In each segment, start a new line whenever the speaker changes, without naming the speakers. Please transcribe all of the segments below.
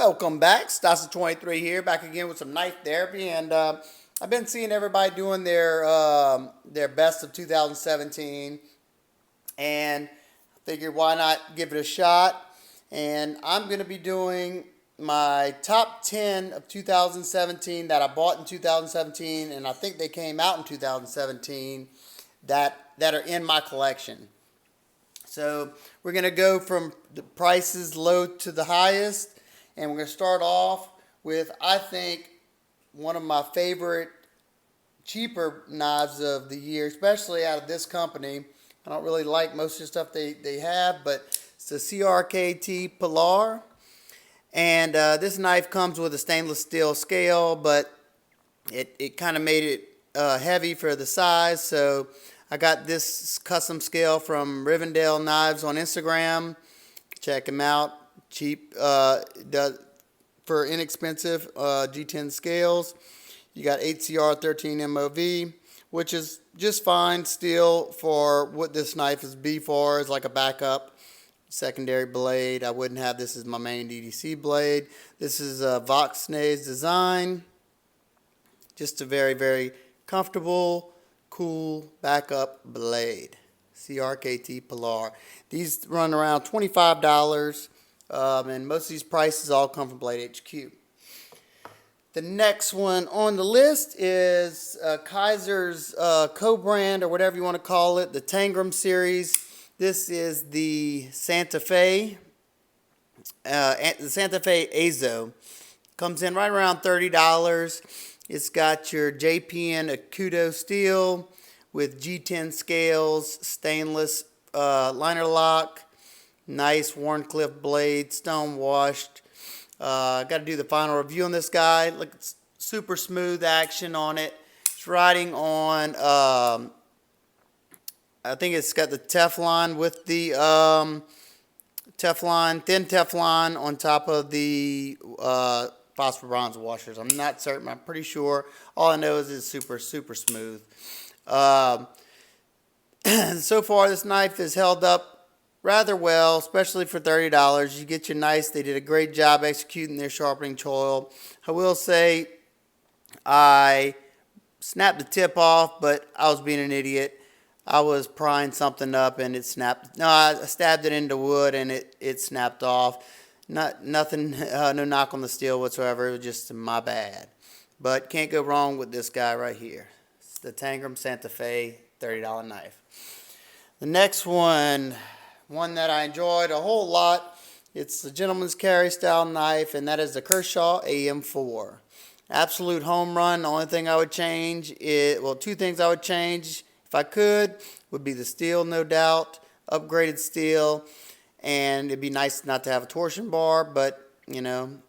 Welcome back. Stassi23 here, back again with some knife therapy, and I've been seeing everybody doing their best of 2017, and I figured why not give it a shot. And I'm going to be doing my top 10 of 2017 that I bought in 2017, and I think they came out in 2017 that are in my collection. So we're going to go from the prices low to the highest. And we're going to start off with, I think, one of my favorite cheaper knives of the year, especially out of this company. I don't really like most of the stuff they have, but it's the CRKT Pilar. And this knife comes with a stainless steel scale, but it kind of made it heavy for the size. So I got this custom scale from Rivendell Knives on Instagram. Check him out. Cheap for inexpensive G10 scales. You got 8CR13 MOV, which is just fine still for what this knife is B for. It's like a backup secondary blade. I wouldn't have this as my main DDC blade. This is Voxnay's design. Just a very, very comfortable, cool backup blade. CRKT Pilar. These run around $25. And most of these prices all come from Blade HQ. The next one on the list is Kaiser's co-brand, or whatever you want to call it, the Tangram series. This is the Santa Fe, the Santa Fe Azo. Comes in right around $30. It's got your JPN Akuto steel with G10 scales, stainless liner lock. Nice Warncliffe blade, stone washed. Got to do the final review on this guy. Look, it's super smooth action on it. It's riding on, I think it's got the Teflon with the thin Teflon on top of the phosphor bronze washers. I'm not certain. I'm pretty sure. All I know is it's super, super smooth. So far, this knife is held up rather well, especially for $30. You get your nice. They did a great job executing their sharpening choil. I will say I snapped the tip off, but I was being an idiot. I was prying something up and it snapped. No, I stabbed it into wood and it snapped off. Nothing, no knock on the steel whatsoever. It was just my bad. But can't go wrong with this guy right here. It's the Tangram Santa Fe $30 knife. The next one that I enjoyed a whole lot. It's the gentleman's carry style knife, and that is the Kershaw AM4. Absolute home run. The only thing I would change two things I would change if I could would be the steel, no doubt, upgraded steel, and it'd be nice not to have a torsion bar, but you know,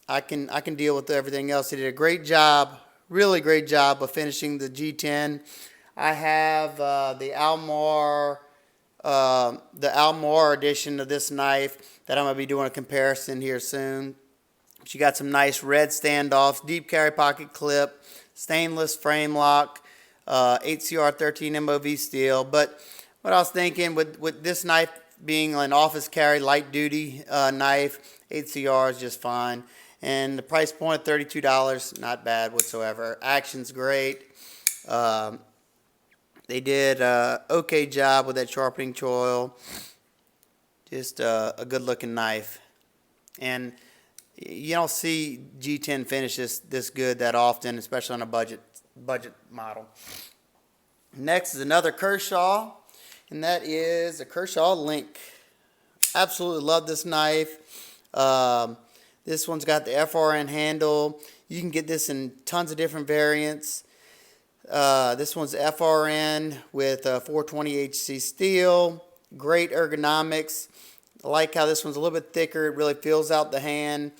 I can deal with everything else. He did a great job, really great job of finishing the G10. I have the Almar edition of this knife that I'm going to be doing a comparison here soon. She got some nice red standoffs, deep carry pocket clip, stainless frame lock, 8CR13 MOV steel. But what I was thinking with this knife being an office carry light duty knife, 8CR is just fine. And the price point of $32, not bad whatsoever. Action's great. They did an okay job with that sharpening choil. Just a good looking knife. And you don't see G10 finishes this good that often, especially on a budget model. Next is another Kershaw, and that is a Kershaw Link. Absolutely love this knife. This one's got the FRN handle. You can get this in tons of different variants. This one's FRN with 420 HC steel. Great ergonomics. I like how this one's a little bit thicker. It really fills out the hand.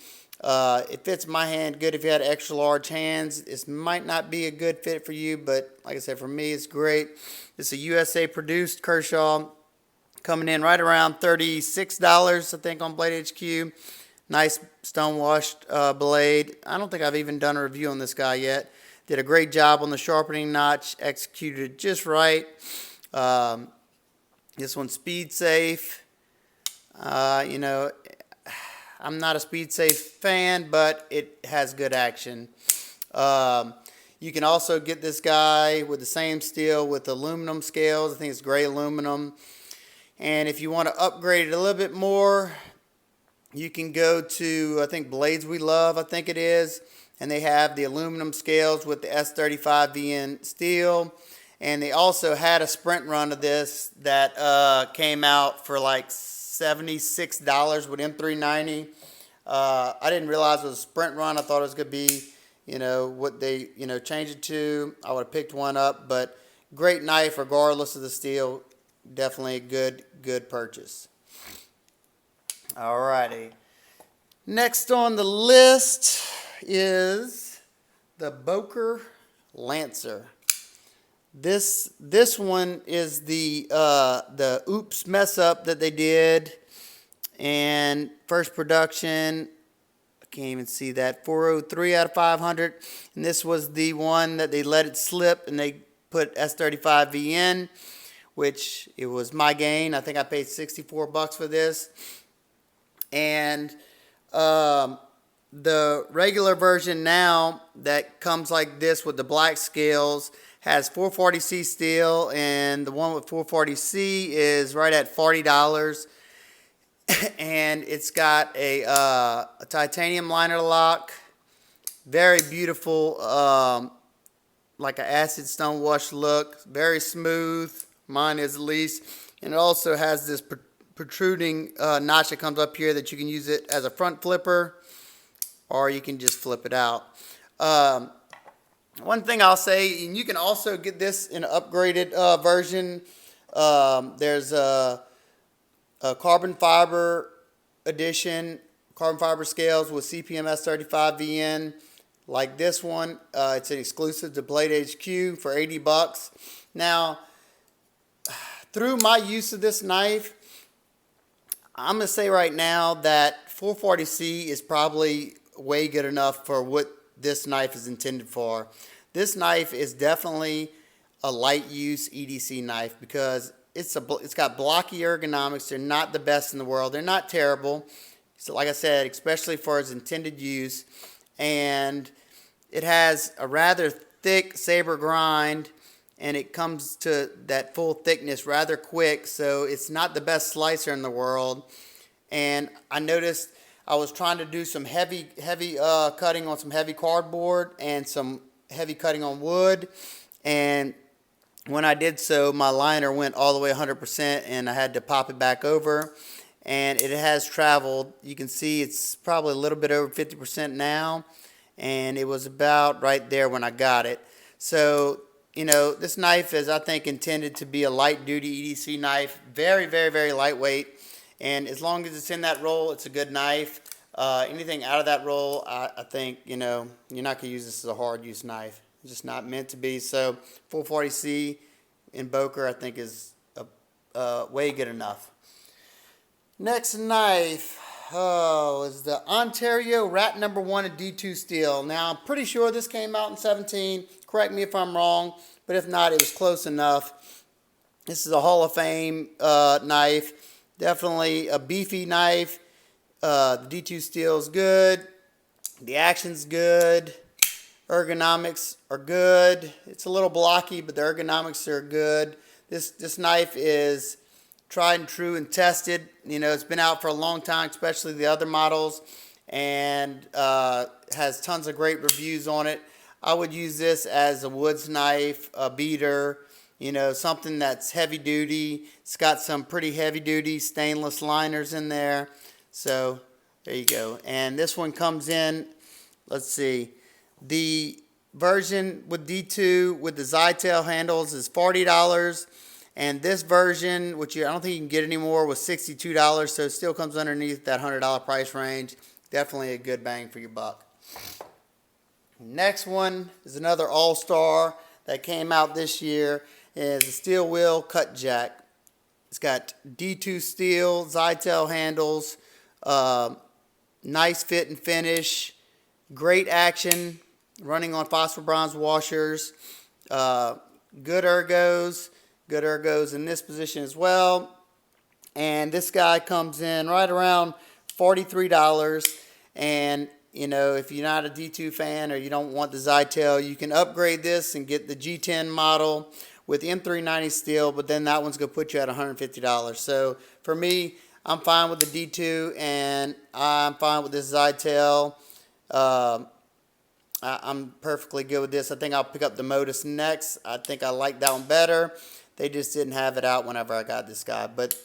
It fits my hand good if you had extra large hands. This might not be a good fit for you, but like I said, for me, it's great. It's a USA produced Kershaw. Coming in right around $36, I think, on Blade HQ. Nice stone washed blade. I don't think I've even done a review on this guy yet. Did a great job on the sharpening notch, executed just right. This one's speed safe. You know, I'm not a Speed Safe fan, but it has good action. You can also get this guy with the same steel with aluminum scales. I think it's gray aluminum. And if you want to upgrade it a little bit more, you can go to, I think, Blades We Love, I think it is. And they have the aluminum scales with the S35VN steel. And they also had a sprint run of this that came out for like $76 with M390. I didn't realize it was a sprint run. I thought it was going to be, what they, changed it to. I would have picked one up, but great knife regardless of the steel. Definitely a good purchase. Alrighty. Next on the list is the Boker Lancer. This one is the oops mess up that they did, and first production, I can't even see that, 403 out of 500, and this was the one that they let it slip and they put S35VN, which it was my gain. I think I paid $64 for this, and the regular version now that comes like this with the black scales has 440C steel, and the one with 440C is right at $40. And it's got a titanium liner lock, very beautiful, like an acid stone wash look, very smooth. Mine is at least. And it also has this protruding notch that comes up here that you can use it as a front flipper, or you can just flip it out. One thing I'll say, and you can also get this in an upgraded version. There's a carbon fiber edition, carbon fiber scales with CPMS 35VN, like this one. It's an exclusive to Blade HQ for $80. Now, through my use of this knife, I'm going to say right now that 440C is probably way good enough for what this knife is intended for. This knife is definitely a light use EDC knife because it's got blocky ergonomics. They're not the best in the world. They're not terrible. So like I said, especially for its intended use. And it has a rather thick saber grind, and it comes to that full thickness rather quick. So it's not the best slicer in the world. And I noticed I was trying to do some heavy cutting on some heavy cardboard and some heavy cutting on wood, and when I did so, my liner went all the way 100%, and I had to pop it back over, and it has traveled. You can see it's probably a little bit over 50% now, and it was about right there when I got it. So, this knife is, I think, intended to be a light-duty EDC knife, very, very, very lightweight, and as long as it's in that roll, it's a good knife. Anything out of that roll, I think, you're not going to use this as a hard-use knife. It's just not meant to be. So 440C in Boker, I think, is way good enough. Next knife is the Ontario Rat No. 1 in D2 steel. Now, I'm pretty sure this came out in 17. Correct me if I'm wrong, but if not, it was close enough. This is a Hall of Fame knife. Definitely a beefy knife. The D2 steel is good. The action's good. Ergonomics are good. It's a little blocky, but the ergonomics are good. This knife is tried and true and tested. It's been out for a long time, especially the other models, and has tons of great reviews on it. I would use this as a woods knife, a beater, something that's heavy duty. It's got some pretty heavy duty stainless liners in there. So there you go. And this one comes in, let's see, the version with D2 with the Zytail handles is $40. And this version, which I don't think you can get anymore, was $62. So it still comes underneath that $100 price range. Definitely a good bang for your buck. Next one is another AllStar that came out this year. It's a steel wheel cut jack. It's got D2 steel, Zytail handles, nice fit and finish, great action, running on phosphor bronze washers, good ergos in this position as well. And this guy comes in right around $43. And, you know, if you're not a D2 fan or you don't want the Zytel, you can upgrade this and get the G10 model with M390 steel, but then that one's going to put you at $150. So for me, I'm fine with the D2, and I'm fine with this Zytel. I'm perfectly good with this. I think I'll pick up the Modus next. I think I like that one better. They just didn't have it out whenever I got this guy. But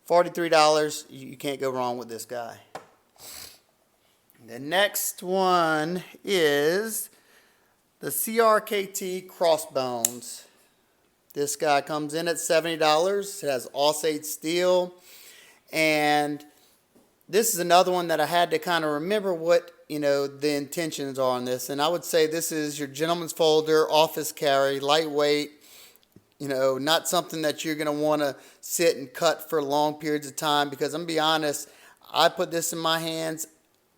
$43, you can't go wrong with this guy. The next one is the CRKT Crossbones. This guy comes in at $70. It has AllStar steel. And this is another one that I had to kind of remember what, you know, the intentions are on this. And I would say this is your gentleman's folder, office carry, lightweight, you know, not something that you're going to want to sit and cut for long periods of time, because I'm going to be honest, I put this in my hands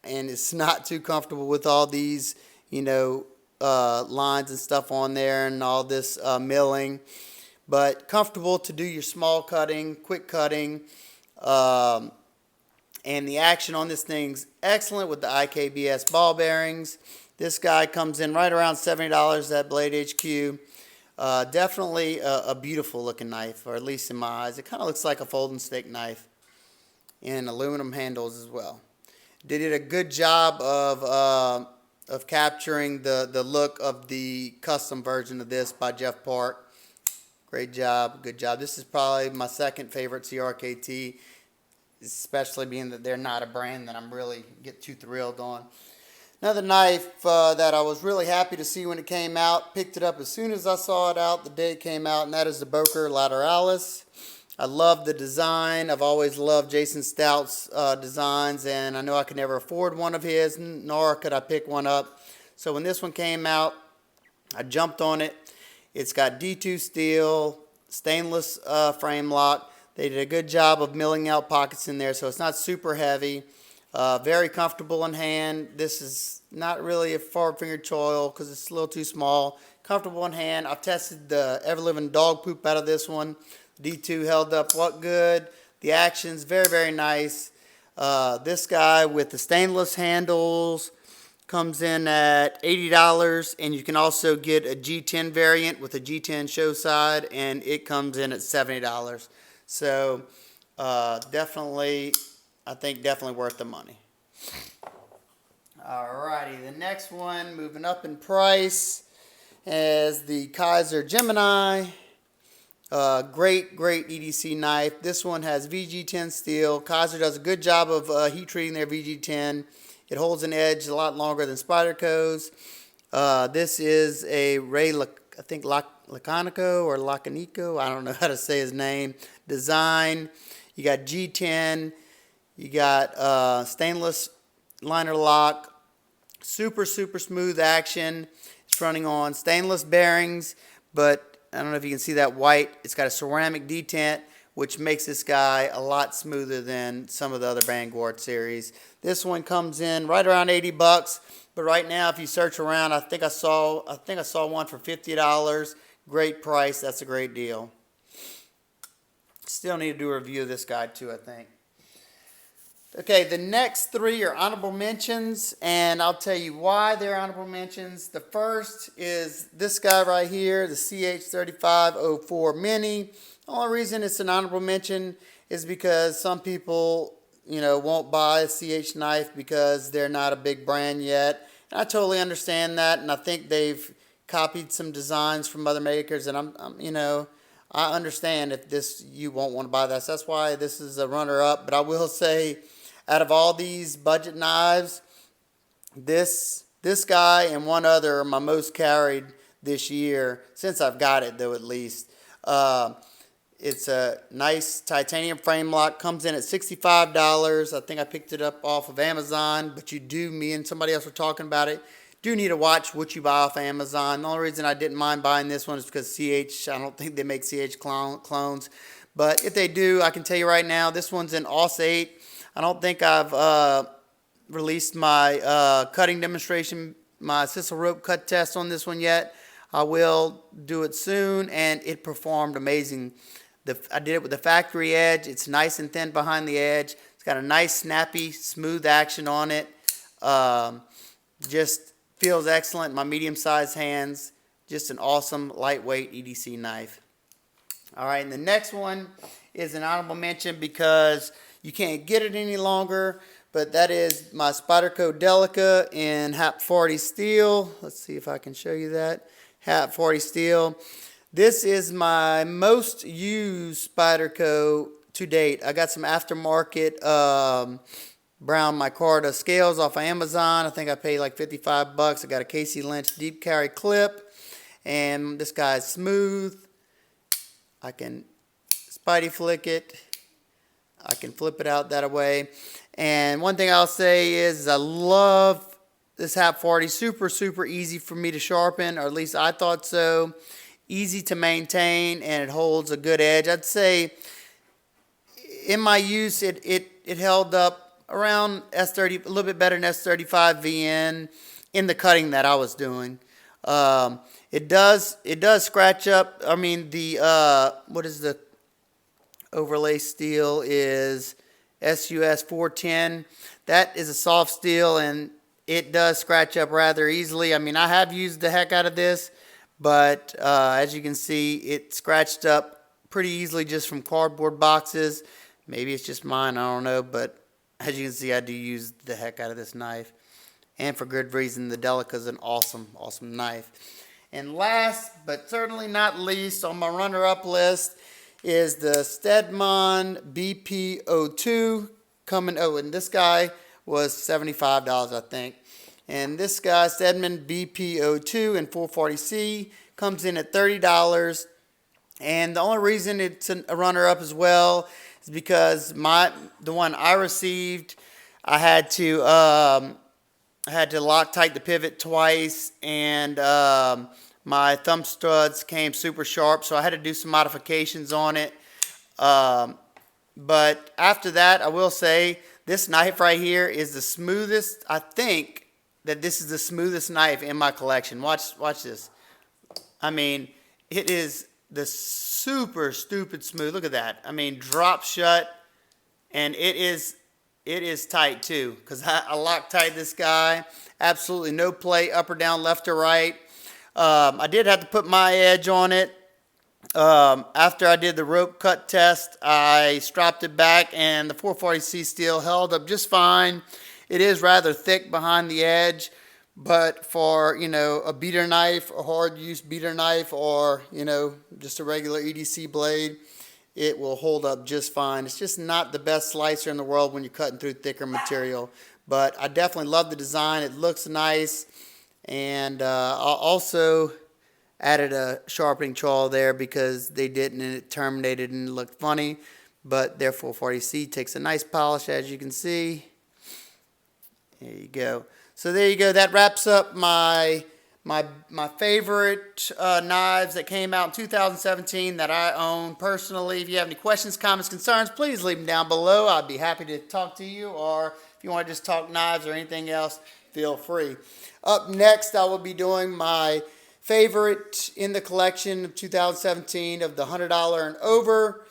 and it's not too comfortable with all these, you know, lines and stuff on there and all this milling. But comfortable to do your small cutting, quick cutting. And the action on this thing's excellent with the IKBS ball bearings. This guy comes in right around $70 at Blade HQ. Definitely a beautiful looking knife, or at least in my eyes. It kind of looks like a folding steak knife, and aluminum handles as well. They did a good job of capturing the look of the custom version of this by Jeff Park. Great job, good job. This is probably my second favorite CRKT, especially being that they're not a brand that I'm really get too thrilled on. Another knife that I was really happy to see when it came out, picked it up as soon as I saw it out the day it came out, and that is the Boker Lateralis. I love the design. I've always loved Jason Stout's designs, and I know I could never afford one of his, nor could I pick one up. So when this one came out, I jumped on it. It's got D2 steel, stainless frame lock. They did a good job of milling out pockets in there, so it's not super heavy. Very comfortable in hand. This is not really a forward-fingered choil because it's a little too small. Comfortable in hand. I've tested the ever-living dog poop out of this one. D2 held up what good. The action's very, very nice. This guy with the stainless handles comes in at $80, and you can also get a G10 variant with a G10 show side, and it comes in at $70. So definitely, I think definitely worth the money. Alrighty, the next one, moving up in price, is the Kershaw Gemini. Great EDC knife. This one has VG10 steel. Kershaw does a good job of heat treating their VG10. It holds an edge a lot longer than Spyderco's. This is a Ray, I think Laconico or Laconico, I don't know how to say his name, design. You got G10. You got stainless liner lock. Super smooth action. It's running on stainless bearings, but I don't know if you can see that white. It's got a ceramic detent, which makes this guy a lot smoother than some of the other Vanguard series. This one comes in right around $80, but right now, if you search around, I think I saw one for $50. Great price. That's a great deal. Still need to do a review of this guy too, I think. Okay, the next three are honorable mentions, and I'll tell you why they're honorable mentions. The first is this guy right here, the CH3504 Mini. The only reason it's an honorable mention is because some people, you know, won't buy a CH knife because they're not a big brand yet. And I totally understand that, and I think they've copied some designs from other makers, and I'm you know, I understand if this you won't want to buy that. So that's why this is a runner-up. But I will say, out of all these budget knives, this guy and one other are my most carried this year, since I've got it though, at least. It's a nice titanium frame lock, comes in at $65. I think I picked it up off of Amazon, but you do, me and somebody else were talking about it, do need to watch what you buy off Amazon. The only reason I didn't mind buying this one is because CH, I don't think they make CH clones. But if they do, I can tell you right now, this one's in AllStar. I don't think I've released my cutting demonstration, my sisal rope cut test on this one yet. I will do it soon, and it performed amazing. I did it with the factory edge. It's nice and thin behind the edge. It's got a nice, snappy, smooth action on it. Just feels excellent in my medium-sized hands. Just an awesome, lightweight EDC knife. All right, and the next one is an honorable mention because you can't get it any longer, but that is my Spyderco Delica in HAP 40 steel. Let's see if I can show you that. HAP 40 steel. This is my most used Spyderco to date. I got some aftermarket brown micarta scales off of Amazon. I think I paid like 55 bucks. I got a Casey Lynch deep carry clip, and this guy's smooth. I can Spidey flick it. I can flip it out that way. And one thing I'll say is I love this HAP 40. Super, super easy for me to sharpen, or at least I thought so. Easy to maintain, and it holds a good edge. I'd say in my use, it held up around S30, a little bit better than S35 VN in the cutting that I was doing. It does scratch up. I mean, the what is the overlay steel is SUS 410. That is a soft steel, and it does scratch up rather easily. I mean, I have used the heck out of this, but as you can see, it scratched up pretty easily just from cardboard boxes. Maybe it's just mine, I don't know, but as you can see, I do use the heck out of this knife, and for good reason. The Delica is an awesome, awesome knife. And last, but certainly not least, on my runner-up list is the Steadman BPO2 coming. Oh, and this guy was $75, I think. And this guy, Steadman BPO2 in 440C, comes in at $30. And the only reason it's a runner-up as well is because the one I received, I had to Loctite the pivot twice, and my thumb studs came super sharp, so I had to do some modifications on it. But after that, I will say this knife right here is the smoothest. I think that this is the smoothest knife in my collection. Watch this. I mean, it is the super stupid smooth. Look at that. I mean, drop shut, and it is tight too, because I Loctite this guy. Absolutely no play up or down, left or right. I did have to put my edge on it. After I did the rope cut test, I stropped it back, and the 440C steel held up just fine. It is rather thick behind the edge, but for, you know, a beater knife, a hard use beater knife, or, you know, just a regular EDC blade, it will hold up just fine. It's just not the best slicer in the world when you're cutting through thicker material, but I definitely love the design. It looks nice, and I also added a sharpening trawl there because they didn't, and it terminated and it looked funny. But their 440C takes a nice polish, as you can see. There you go. So there you go. That wraps up my favorite knives that came out in 2017 that I own personally. If you have any questions, comments, concerns, please leave them down below. I'd be happy to talk to you, or if you want to just talk knives or anything else, feel free. Up next, I will be doing my favorite in the collection of 2017 of the $100 and over.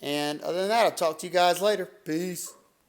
And other than that, I'll talk to you guys later. Peace.